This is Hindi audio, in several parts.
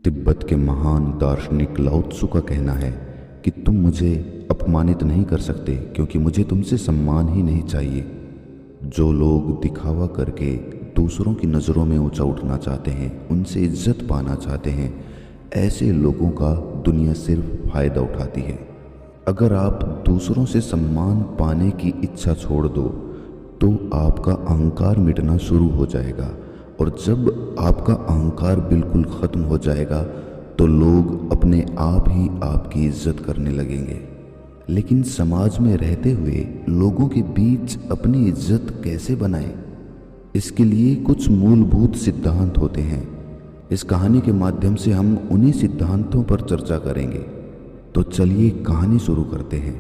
तिब्बत के महान दार्शनिक लाओ त्सु का कहना है कि तुम मुझे अपमानित नहीं कर सकते क्योंकि मुझे तुमसे सम्मान ही नहीं चाहिए। जो लोग दिखावा करके दूसरों की नज़रों में ऊंचा उठना चाहते हैं, उनसे इज्जत पाना चाहते हैं, ऐसे लोगों का दुनिया सिर्फ फ़ायदा उठाती है। अगर आप दूसरों से सम्मान पाने की इच्छा छोड़ दो तो आपका अहंकार मिटना शुरू हो जाएगा, और जब आपका अहंकार बिल्कुल ख़त्म हो जाएगा तो लोग अपने आप ही आपकी इज्जत करने लगेंगे। लेकिन समाज में रहते हुए लोगों के बीच अपनी इज्जत कैसे बनाएं? इसके लिए कुछ मूलभूत सिद्धांत होते हैं। इस कहानी के माध्यम से हम उन्हीं सिद्धांतों पर चर्चा करेंगे। तो चलिए कहानी शुरू करते हैं।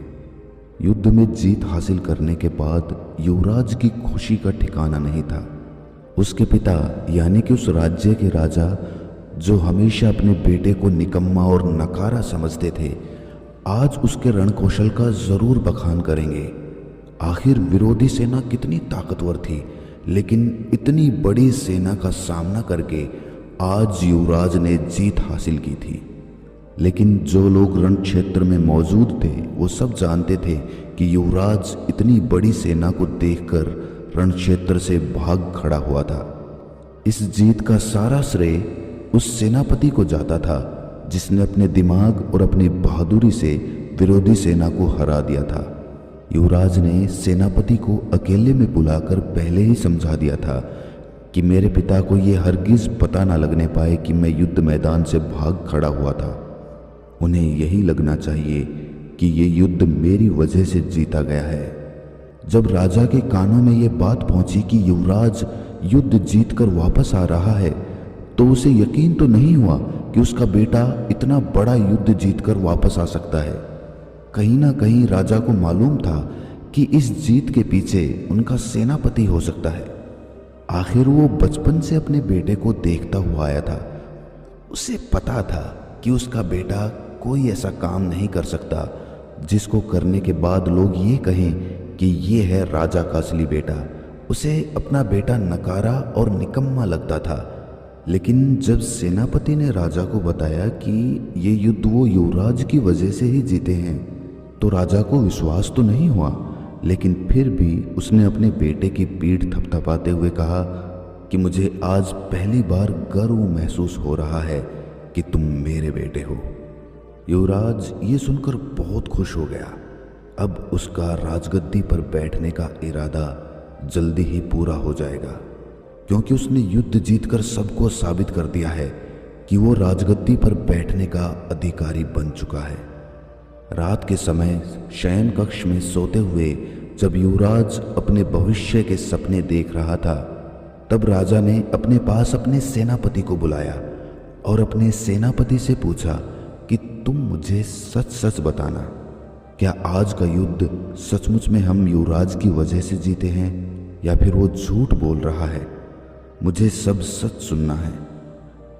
युद्ध में जीत हासिल करने के बाद युवराज की खुशी का ठिकाना नहीं था। उसके पिता यानी कि उस राज्य के राजा, जो हमेशा अपने बेटे को निकम्मा और नकारा समझते थे, आज उसके रणकौशल का जरूर बखान करेंगे। आखिर विरोधी सेना कितनी ताकतवर थी, लेकिन इतनी बड़ी सेना का सामना करके आज युवराज ने जीत हासिल की थी। लेकिन जो लोग रण क्षेत्र में मौजूद थे वो सब जानते थे कि युवराज इतनी बड़ी सेना को देखकर रण क्षेत्र से भाग खड़ा हुआ था। इस जीत का सारा श्रेय उस सेनापति को जाता था जिसने अपने दिमाग और अपनी बहादुरी से विरोधी सेना को हरा दिया था। युवराज ने सेनापति को अकेले में बुलाकर पहले ही समझा दिया था कि मेरे पिता को ये हरगिज पता ना लगने पाए कि मैं युद्ध मैदान से भाग खड़ा हुआ था। उन्हें यही लगना चाहिए कि ये युद्ध मेरी वजह से जीता गया है। जब राजा के कानों में ये बात पहुंची कि युवराज युद्ध जीतकर वापस आ रहा है, तो उसे यकीन तो नहीं हुआ कि उसका बेटा इतना बड़ा युद्ध जीतकर वापस आ सकता है। कहीं ना कहीं राजा को मालूम था कि इस जीत के पीछे उनका सेनापति हो सकता है। आखिर वो बचपन से अपने बेटे को देखता हुआ आया था। उसे पता था कि उसका बेटा कोई ऐसा काम नहीं कर सकता जिसको करने के बाद लोग ये कहें कि ये है राजा का असली बेटा। उसे अपना बेटा नकारा और निकम्मा लगता था। लेकिन जब सेनापति ने राजा को बताया कि ये युद्ध वो युवराज की वजह से ही जीते हैं, तो राजा को विश्वास तो नहीं हुआ, लेकिन फिर भी उसने अपने बेटे की पीठ थपथपाते हुए कहा कि मुझे आज पहली बार गर्व महसूस हो रहा है कि तुम मेरे बेटे हो। युवराज ये सुनकर बहुत खुश हो गया। अब उसका राजगद्दी पर बैठने का इरादा जल्दी ही पूरा हो जाएगा, क्योंकि उसने युद्ध जीतकर सबको साबित कर दिया है कि वो राजगद्दी पर बैठने का अधिकारी बन चुका है। रात के समय शयन कक्ष में सोते हुए जब युवराज अपने भविष्य के सपने देख रहा था, तब राजा ने अपने पास अपने सेनापति को बुलाया और अपने सेनापति से पूछा कि तुम मुझे सच सच बताना, क्या आज का युद्ध सचमुच में हम युवराज की वजह से जीते हैं या फिर वो झूठ बोल रहा है? मुझे सब सच सुनना है।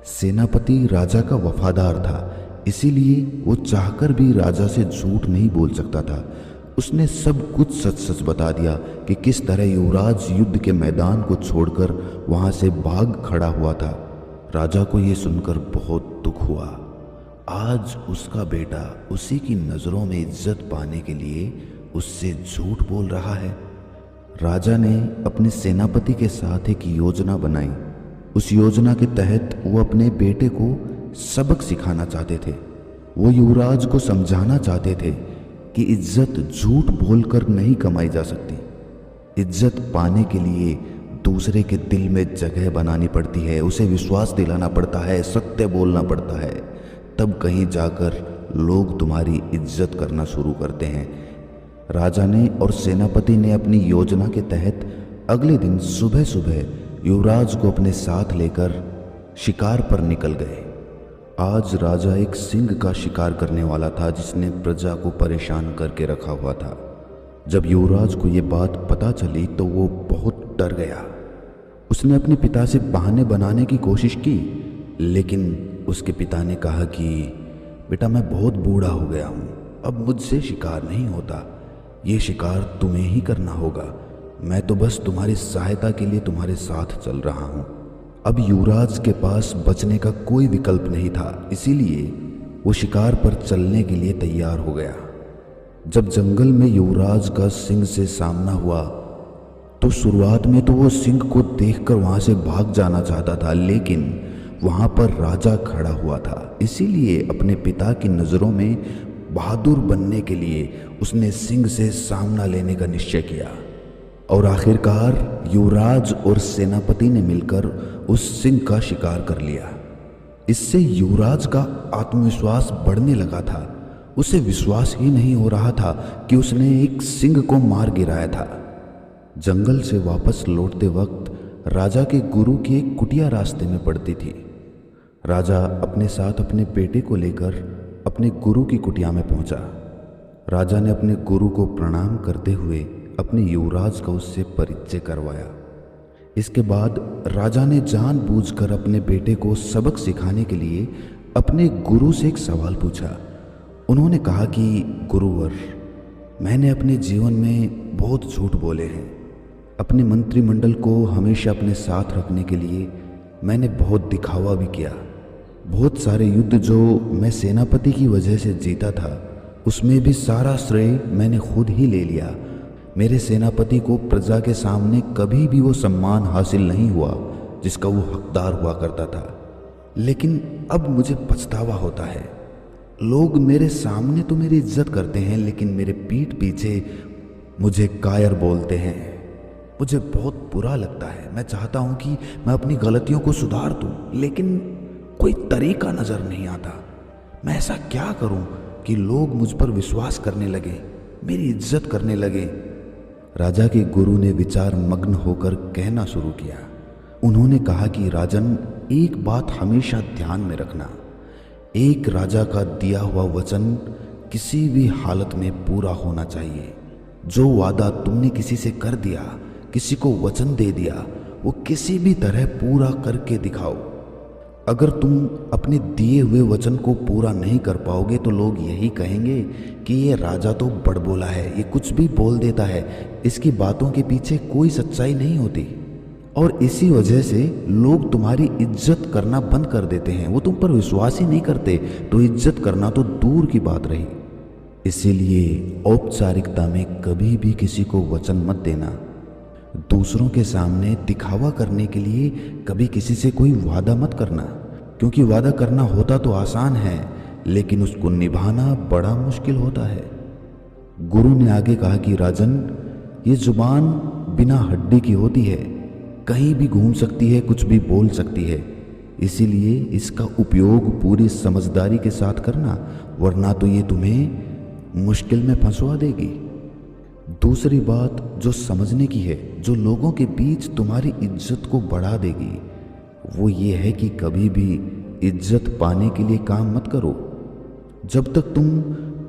सेनापति राजा का वफादार था, इसीलिए वो चाहकर भी राजा से झूठ नहीं बोल सकता था। उसने सब कुछ सच सच बता दिया कि किस तरह युवराज युद्ध के मैदान को छोड़कर वहां से भाग खड़ा हुआ था। राजा को ये सुनकर बहुत दुख हुआ। आज उसका बेटा उसी की नज़रों में इज्जत पाने के लिए उससे झूठ बोल रहा है। राजा ने अपने सेनापति के साथ एक योजना बनाई। उस योजना के तहत वो अपने बेटे को सबक सिखाना चाहते थे। वो युवराज को समझाना चाहते थे कि इज्जत झूठ बोलकर नहीं कमाई जा सकती। इज्जत पाने के लिए दूसरे के दिल में जगह बनानी पड़ती है, उसे विश्वास दिलाना पड़ता है, सत्य बोलना पड़ता है, तब कहीं जाकर लोग तुम्हारी इज्जत करना शुरू करते हैं। राजा ने और सेनापति ने अपनी योजना के तहत अगले दिन सुबह सुबह युवराज को अपने साथ लेकर शिकार पर निकल गए। आज राजा एक सिंह का शिकार करने वाला था जिसने प्रजा को परेशान करके रखा हुआ था। जब युवराज को ये बात पता चली तो वो बहुत डर गया। उसने अपने पिता से बहाने बनाने की कोशिश की, लेकिन उसके पिता ने कहा कि बेटा मैं बहुत बूढ़ा हो गया हूँ, अब मुझसे शिकार नहीं होता, ये शिकार तुम्हें ही करना होगा, मैं तो बस तुम्हारी सहायता के लिए तुम्हारे साथ चल रहा हूँ। अब युवराज के पास बचने का कोई विकल्प नहीं था, इसीलिए वो शिकार पर चलने के लिए तैयार हो गया। जब जंगल में युवराज का सिंह से सामना हुआ तो शुरुआत में तो वो सिंह को देखकर वहां से भाग जाना चाहता था, लेकिन वहां पर राजा खड़ा हुआ था। इसीलिए अपने पिता की नज़रों में बहादुर बनने के लिए उसने सिंह से सामना लेने का निश्चय किया और आखिरकार युवराज और सेनापति ने मिलकर उस सिंह का शिकार कर लिया। इससे युवराज का आत्मविश्वास बढ़ने लगा था। उसे विश्वास ही नहीं हो रहा था कि उसने एक सिंह को मार गिराया था। जंगल से वापस लौटते वक्त राजा के गुरु की एक कुटिया रास्ते में पड़ती थी। राजा अपने साथ अपने बेटे को लेकर अपने गुरु की कुटिया में पहुंचा। राजा ने अपने गुरु को प्रणाम करते हुए अपने युवराज का उससे परिचय करवाया। इसके बाद राजा ने जानबूझकर अपने बेटे को सबक सिखाने के लिए अपने गुरु से एक सवाल पूछा। उन्होंने कहा कि गुरुवर, मैंने अपने जीवन में बहुत झूठ बोले हैं। अपने मंत्रिमंडल को हमेशा अपने साथ रखने के लिए मैंने बहुत दिखावा भी किया। बहुत सारे युद्ध जो मैं सेनापति की वजह से जीता था, उसमें भी सारा श्रेय मैंने खुद ही ले लिया। मेरे सेनापति को प्रजा के सामने कभी भी वो सम्मान हासिल नहीं हुआ जिसका वो हकदार हुआ करता था। लेकिन अब मुझे पछतावा होता है। लोग मेरे सामने तो मेरी इज्जत करते हैं, लेकिन मेरे पीठ पीछे मुझे कायर बोलते हैं। मुझे बहुत बुरा लगता है। मैं चाहता हूँ कि मैं अपनी गलतियों को सुधार दूँ, लेकिन कोई तरीका नज़र नहीं आता। मैं ऐसा क्या करूँ कि लोग मुझ पर विश्वास करने लगे, मेरी इज्जत करने लगे। राजा के गुरु ने विचार मग्न होकर कहना शुरू किया। उन्होंने कहा कि राजन, एक बात हमेशा ध्यान में रखना। एक राजा का दिया हुआ वचन किसी भी हालत में पूरा होना चाहिए। जो वादा तुमने किसी से कर दिया, किसी को वचन दे दिया, वो किसी भी तरह पूरा करके दिखाओ। अगर तुम अपने दिए हुए वचन को पूरा नहीं कर पाओगे तो लोग यही कहेंगे कि ये राजा तो बड़बोला है, ये कुछ भी बोल देता है, इसकी बातों के पीछे कोई सच्चाई नहीं होती। और इसी वजह से लोग तुम्हारी इज्जत करना बंद कर देते हैं। वो तुम पर विश्वास ही नहीं करते, तो इज्जत करना तो दूर की बात रही। इसीलिए औपचारिकता में कभी भी किसी को वचन मत देना। दूसरों के सामने दिखावा करने के लिए कभी किसी से कोई वादा मत करना, क्योंकि वादा करना होता तो आसान है, लेकिन उसको निभाना बड़ा मुश्किल होता है। गुरु ने आगे कहा कि राजन, ये जुबान बिना हड्डी की होती है, कहीं भी घूम सकती है, कुछ भी बोल सकती है। इसीलिए इसका उपयोग पूरी समझदारी के साथ करना, वरना तो ये तुम्हें मुश्किल में फंसवा देगी। दूसरी बात जो समझने की है, जो लोगों के बीच तुम्हारी इज्जत को बढ़ा देगी, वो ये है कि कभी भी इज्जत पाने के लिए काम मत करो। जब तक तुम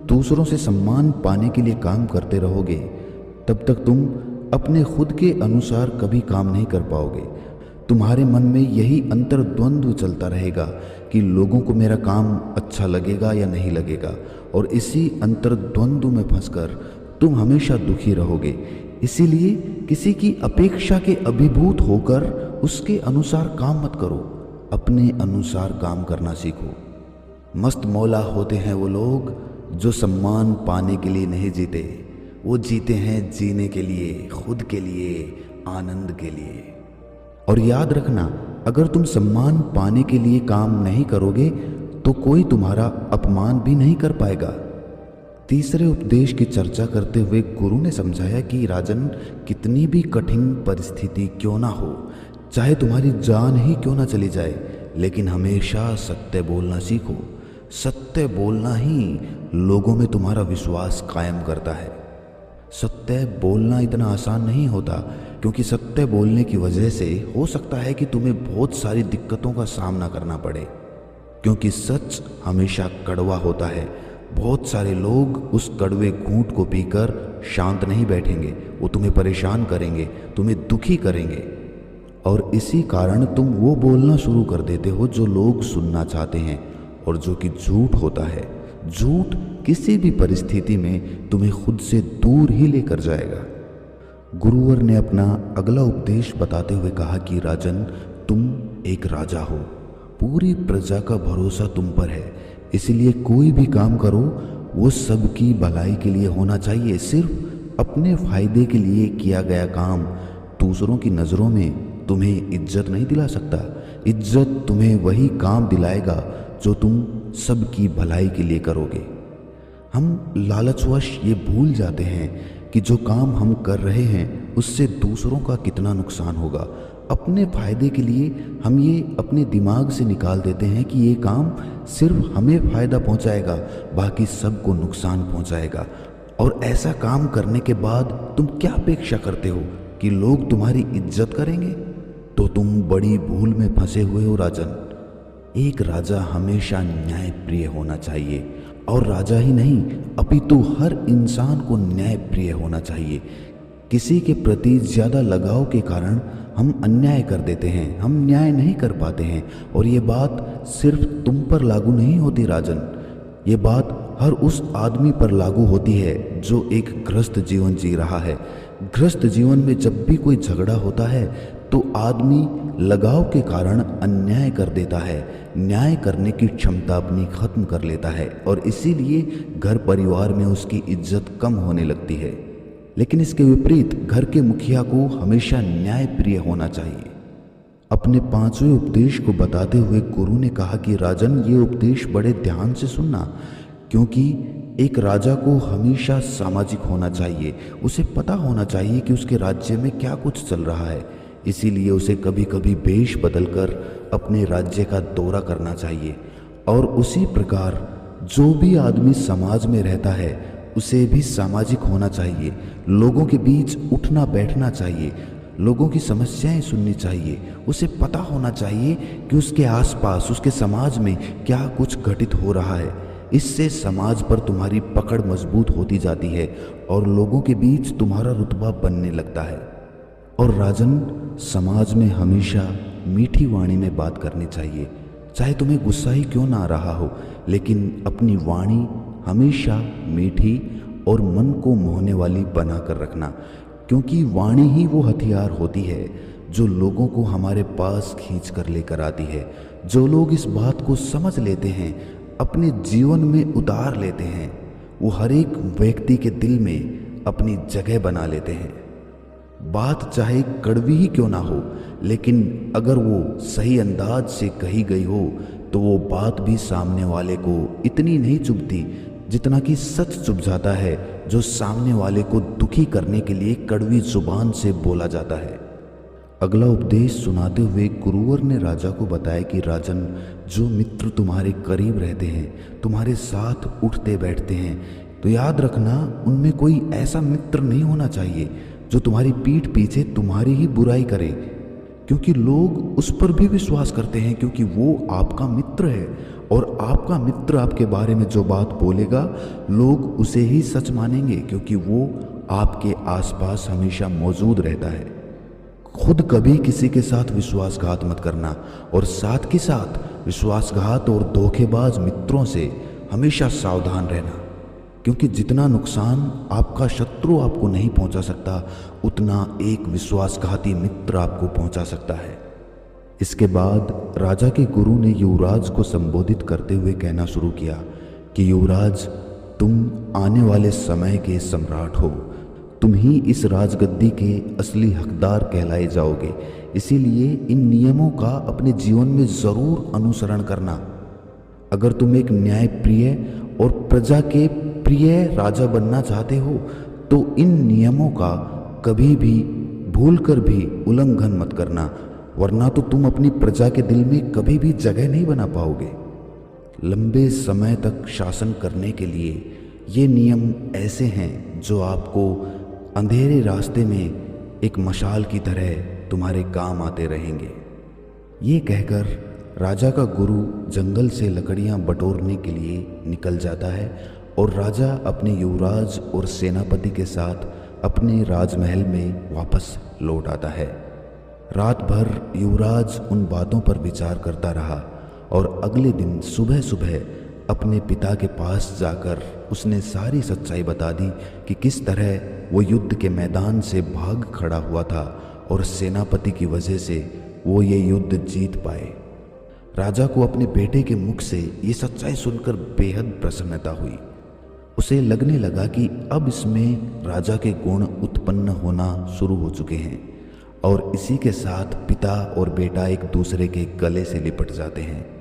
दूसरों से सम्मान पाने के लिए काम करते रहोगे, तब तक तुम अपने खुद के अनुसार कभी काम नहीं कर पाओगे। तुम्हारे मन में यही अंतर्द्वंद्व चलता रहेगा कि लोगों को मेरा काम अच्छा लगेगा या नहीं लगेगा, और इसी अंतर्द्वंद्व में फंसकर तुम हमेशा दुखी रहोगे। इसीलिए किसी की अपेक्षा के अभिभूत होकर उसके अनुसार काम मत करो, अपने अनुसार काम करना सीखो। मस्त मौला होते हैं वो लोग जो सम्मान पाने के लिए नहीं जीते, वो जीते हैं जीने के लिए, खुद के लिए, आनंद के लिए। और याद रखना, अगर तुम सम्मान पाने के लिए काम नहीं करोगे तो कोई तुम्हारा अपमान भी नहीं कर पाएगा। तीसरे उपदेश की चर्चा करते हुए गुरु ने समझाया कि राजन, कितनी भी कठिन परिस्थिति क्यों ना हो, चाहे तुम्हारी जान ही क्यों ना चली जाए, लेकिन हमेशा सत्य बोलना सीखो। सत्य बोलना ही लोगों में तुम्हारा विश्वास कायम करता है। सत्य बोलना इतना आसान नहीं होता, क्योंकि सत्य बोलने की वजह से हो सकता है कि तुम्हें बहुत सारी दिक्कतों का सामना करना पड़े, क्योंकि सच हमेशा कड़वा होता है। बहुत सारे लोग उस कड़वे घूंट को पीकर शांत नहीं बैठेंगे, वो तुम्हें परेशान करेंगे, तुम्हें दुखी करेंगे, और इसी कारण तुम वो बोलना शुरू कर देते हो जो लोग सुनना चाहते हैं, और जो कि झूठ होता है। झूठ किसी भी परिस्थिति में तुम्हें खुद से दूर ही लेकर जाएगा। गुरुवर ने अपना अगला उपदेश बताते हुए कहा कि राजन, तुम एक राजा हो, पूरी प्रजा का भरोसा तुम पर है, इसलिए कोई भी काम करो वो सबकी भलाई के लिए होना चाहिए। सिर्फ अपने फायदे के लिए किया गया काम दूसरों की नज़रों में तुम्हें इज्जत नहीं दिला सकता। इज्जत तुम्हें वही काम दिलाएगा जो तुम सबकी भलाई के लिए करोगे। हम लालचवश ये भूल जाते हैं कि जो काम हम कर रहे हैं उससे दूसरों का कितना नुकसान होगा। अपने फायदे के लिए हम ये अपने दिमाग से निकाल देते हैं कि ये काम सिर्फ हमें फ़ायदा पहुंचाएगा, बाकी सबको नुकसान पहुंचाएगा। और ऐसा काम करने के बाद तुम क्या अपेक्षा करते हो कि लोग तुम्हारी इज्जत करेंगे? तो तुम बड़ी भूल में फंसे हुए हो राजन। एक राजा हमेशा न्यायप्रिय होना चाहिए, और राजा ही नहीं अपितु हर इंसान को न्यायप्रिय होना चाहिए। किसी के प्रति ज़्यादा लगाव के कारण हम अन्याय कर देते हैं, हम न्याय नहीं कर पाते हैं। और ये बात सिर्फ तुम पर लागू नहीं होती राजन, ये बात हर उस आदमी पर लागू होती है जो एक ग्रस्त जीवन जी रहा है। ग्रस्त जीवन में जब भी कोई झगड़ा होता है तो आदमी लगाव के कारण अन्याय कर देता है, न्याय करने की क्षमता अपनी खत्म कर लेता है, और इसीलिए घर परिवार में उसकी इज्जत कम होने लगती है। लेकिन इसके विपरीत घर के मुखिया को हमेशा न्यायप्रिय होना चाहिए। अपने 5वें उपदेश को बताते हुए गुरु ने कहा कि राजन, ये उपदेश बड़े ध्यान से सुनना, क्योंकि एक राजा को हमेशा सामाजिक होना चाहिए। उसे पता होना चाहिए कि उसके राज्य में क्या कुछ चल रहा है, इसीलिए उसे कभी कभी वेश बदलकर अपने राज्य का दौरा करना चाहिए। और उसी प्रकार जो भी आदमी समाज में रहता है उसे भी सामाजिक होना चाहिए। लोगों के बीच उठना बैठना चाहिए, लोगों की समस्याएं सुननी चाहिए। उसे पता होना चाहिए कि उसके आसपास, उसके समाज में क्या कुछ घटित हो रहा है। इससे समाज पर तुम्हारी पकड़ मजबूत होती जाती है और लोगों के बीच तुम्हारा रुतबा बनने लगता है। और राजन, समाज में हमेशा मीठी वाणी में बात करनी चाहिए, चाहे तुम्हें गुस्सा ही क्यों ना आ रहा हो, लेकिन अपनी वाणी हमेशा मीठी और मन को मोहने वाली बना कर रखना, क्योंकि वाणी ही वो हथियार होती है जो लोगों को हमारे पास खींच कर लेकर आती है। जो लोग इस बात को समझ लेते हैं, अपने जीवन में उतार लेते हैं, वो हर एक व्यक्ति के दिल में अपनी जगह बना लेते हैं। बात चाहे कड़वी ही क्यों ना हो, लेकिन अगर वो सही अंदाज से कही गई हो तो वो बात भी सामने वाले को इतनी नहीं चुभती जितना कि सच चुभ जाता है जो सामने वाले को दुखी करने के लिए कड़वी जुबान से बोला जाता है। अगला उपदेश सुनाते हुए गुरुवर ने राजा को बताया कि राजन, जो मित्र तुम्हारे करीब रहते हैं, तुम्हारे साथ उठते बैठते हैं, तो याद रखना उनमें कोई ऐसा मित्र नहीं होना चाहिए जो तुम्हारी पीठ पीछे तुम्हारी ही बुराई करे, क्योंकि लोग उस पर भी विश्वास करते हैं, क्योंकि वो आपका मित्र है और आपका मित्र आपके बारे में जो बात बोलेगा लोग उसे ही सच मानेंगे, क्योंकि वो आपके आसपास हमेशा मौजूद रहता है। खुद कभी किसी के साथ विश्वासघात मत करना, और साथ के साथ विश्वासघात और धोखेबाज मित्रों से हमेशा सावधान रहना, क्योंकि जितना नुकसान आपका शत्रु आपको नहीं पहुंचा सकता, उतना एक विश्वासघाती मित्र आपको पहुंचा सकता है। इसके बाद राजा के गुरु ने युवराज को संबोधित करते हुए कहना शुरू किया कि युवराज, तुम आने वाले समय के सम्राट हो, तुम ही इस राजगद्दी के असली हकदार कहलाए जाओगे। इसीलिए इन नियमों का अपने जीवन में ज़रूर अनुसरण करना। अगर तुम एक न्यायप्रिय और प्रजा के प्रिय राजा बनना चाहते हो तो इन नियमों का कभी भी भूलकर भी उल्लंघन मत करना, वरना तो तुम अपनी प्रजा के दिल में कभी भी जगह नहीं बना पाओगे। लंबे समय तक शासन करने के लिए ये नियम ऐसे हैं जो आपको अंधेरे रास्ते में एक मशाल की तरह तुम्हारे काम आते रहेंगे। ये कहकर राजा का गुरु जंगल से लकड़ियां बटोरने के लिए निकल जाता है और राजा अपने युवराज और सेनापति के साथ अपने राजमहल में वापस लौट आता है। रात भर युवराज उन बातों पर विचार करता रहा और अगले दिन सुबह सुबह अपने पिता के पास जाकर उसने सारी सच्चाई बता दी कि किस तरह वो युद्ध के मैदान से भाग खड़ा हुआ था और सेनापति की वजह से वो ये युद्ध जीत पाए। राजा को अपने बेटे के मुख से ये सच्चाई सुनकर बेहद प्रसन्नता हुई। उसे लगने लगा कि अब इसमें राजा के गुण उत्पन्न होना शुरू हो चुके हैं और इसी के साथ पिता और बेटा एक दूसरे के गले से लिपट जाते हैं।